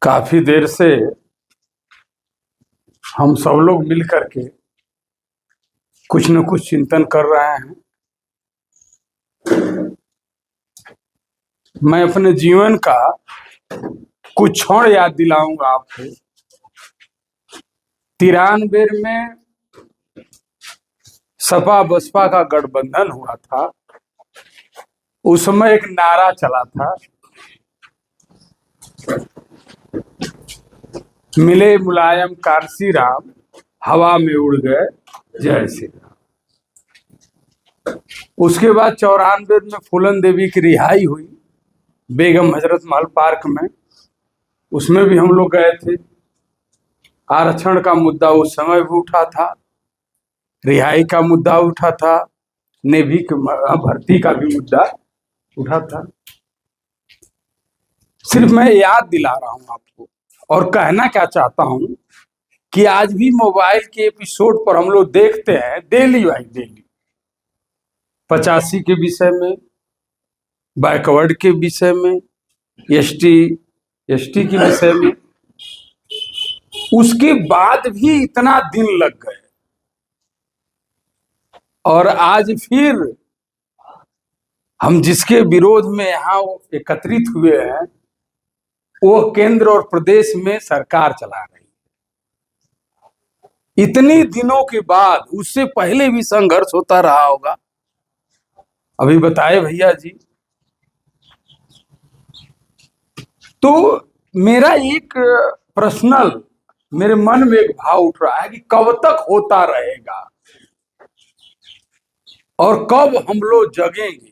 काफी देर से हम सब लोग मिल करके कुछ न कुछ चिंतन कर रहे हैं। मैं अपने जीवन का कुछ क्षण याद दिलाऊंगा आपको। 93 में सपा बसपा का गठबंधन हुआ था। उस समय एक नारा चला था, मिले मुलायम कांसी राम, हवा में उड़ गए जय श्री राम। उसके बाद 94 में फूलन देवी की रिहाई हुई बेगम हजरत महल पार्क में। उसमें भी हम लोग गए थे। आरक्षण का मुद्दा उस समय भी उठा था, रिहाई का मुद्दा उठा था, नेवी की भर्ती का भी मुद्दा उठा था। सिर्फ मैं याद दिला रहा हूं आपको, और कहना क्या चाहता हूं कि आज भी मोबाइल के एपिसोड पर हम लोग देखते हैं डेली बाई डेली 85 के विषय में, बैकवर्ड के विषय में, एसटी के विषय में। उसके बाद भी इतना दिन लग गए और आज फिर हम जिसके विरोध में यहाँ एकत्रित हुए हैं वो केंद्र और प्रदेश में सरकार चला रही है। इतने दिनों के बाद, उससे पहले भी संघर्ष होता रहा होगा। अभी बताए भैया जी। तो मेरा एक पर्सनल, मेरे मन में एक भाव उठ रहा है कि कब तक होता रहेगा और कब हम लोग जगेंगे।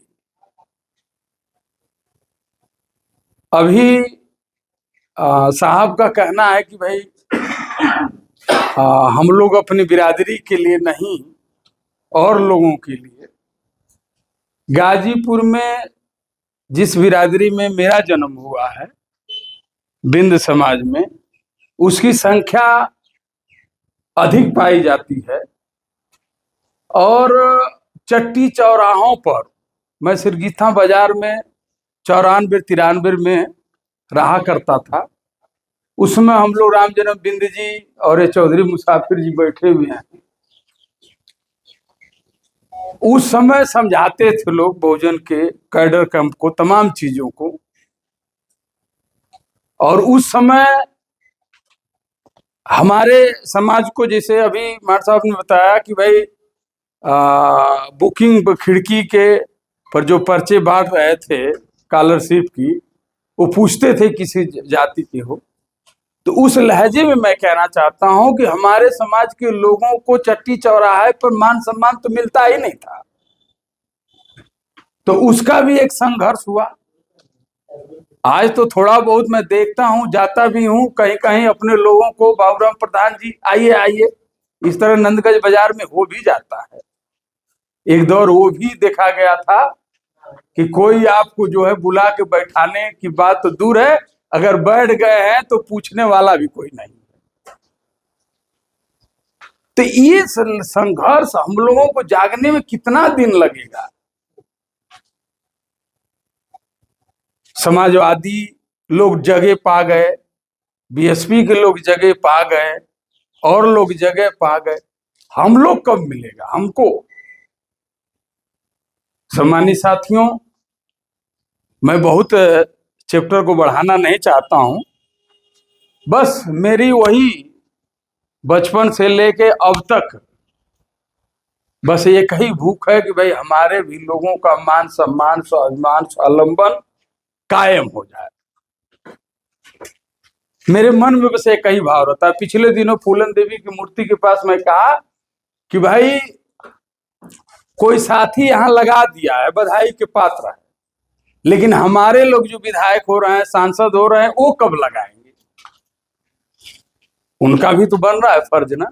अभी साहब का कहना है कि भाई हम लोग अपनी बिरादरी के लिए नहीं और लोगों के लिए। गाजीपुर में जिस बिरादरी में मेरा जन्म हुआ है, बिंद समाज में, उसकी संख्या अधिक पाई जाती है। और चट्टी चौराहों पर, मैं सिरगीथा बाजार में 94-93 में रहा करता था। उसमें हम लोग राम जन्म बिंद जी और ये चौधरी मुसाफिर जी बैठे हुए हैं। उस समय समझाते थे लोग बहुजन के कैडर कैंप को, तमाम चीजों को। और उस समय हमारे समाज को, जैसे अभी मार साहब ने बताया कि भाई बुकिंग खिड़की के पर जो पर्चे बांट रहे थे स्कॉलरशिप की, वो पूछते थे किसी जाति के हो। तो उस लहजे में मैं कहना चाहता हूं कि हमारे समाज के लोगों को चट्टी चौराहे पर मान सम्मान तो मिलता ही नहीं था। तो उसका भी एक संघर्ष हुआ। आज तो थोड़ा बहुत मैं देखता हूं, जाता भी हूं कहीं कहीं, अपने लोगों को बाबूराम प्रधान जी आइए आइए, इस तरह नंदगंज बाजार में हो भी जाता है। एक दौर वो भी देखा गया था कि कोई आपको जो है बुला के बैठाने की बात तो दूर है, अगर बैठ गए हैं तो पूछने वाला भी कोई नहीं। तो ये संघर्ष हम लोगों को जागने में कितना दिन लगेगा। समाजवादी लोग जगह पा गए, बीएसपी के लोग जगह पा गए, और लोग जगह पा गए। हम लोग कब मिलेगा हमको? सम्मानित साथियों, मैं बहुत चैप्टर को बढ़ाना नहीं चाहता हूं। बस मेरी वही बचपन से लेके अब तक बस एक ही भूख है कि भाई हमारे भी लोगों का मान सम्मान, स्वाभिमान, स्वावलंबन कायम हो जाए। मेरे मन में बस एक ही भाव रहता है। पिछले दिनों फूलन देवी की मूर्ति के पास मैं कहा कि भाई कोई साथी यहां लगा दिया है, बधाई के पात्र है, लेकिन हमारे लोग जो विधायक हो रहे हैं, सांसद हो रहे हैं, वो कब लगाएंगे? उनका भी तो बन रहा है फर्ज ना।